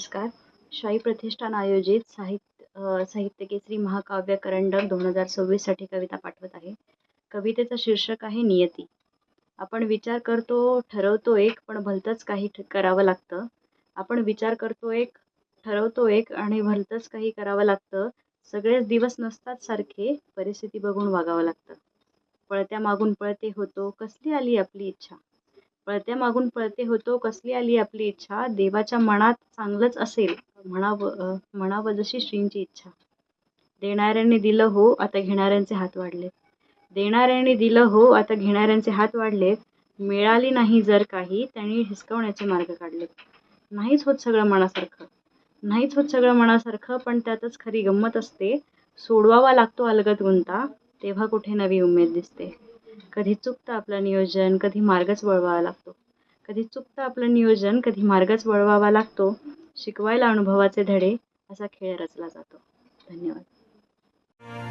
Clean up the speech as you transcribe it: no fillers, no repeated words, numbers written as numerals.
नमस्कार. शाही प्रतिष्ठान आयोजित साहित्य केसरी महाकाव्य करंडक 2026 साठी कविता पाठवत आहे. कवितेचं शीर्षक आहे नियती. आपण विचार करतो, ठरवतो एक, पण भलतंच काही करावं लागतं. आपण विचार करतो एक, ठरवतो एक आणि भलतंच काही करावं लागतं. सगळेच दिवस नसतात सारखे, परिस्थिती बघून वागावं लागतं. पळत्या मागून पळते होतो, कसली आली आपली इच्छा. पळत्या मागून पळते होतो, कसली आली आपली इच्छा. देवाच्या मनात चांगलंच असेल, म्हणावं जशी श्रींची इच्छा. देणाऱ्यांनी दिलं हो, आता घेणाऱ्यांचे हात वाढले. देणाऱ्यांनी दिलं हो, आता घेणाऱ्यांचे हात वाढले. मिळाली नाही जर काही, त्यांनी हिसकवण्याचे मार्ग काढले. नाहीच होत सगळं मनासारखं, नाहीच होत सगळं मनासारखं, पण त्यातच खरी गंमत असते. सोडवावा लागतो अलगद गुंता, तेव्हा कुठे नवी उमेद दिसते. कधी चुकतं आपलं नियोजन, कधी मार्गच वळवावा लागतो. कधी चुकतं आपलं नियोजन, कधी मार्गच वळवावा लागतो. शिकवायला अनुभवाचे धडे, असा खेळ रचला जातो. धन्यवाद.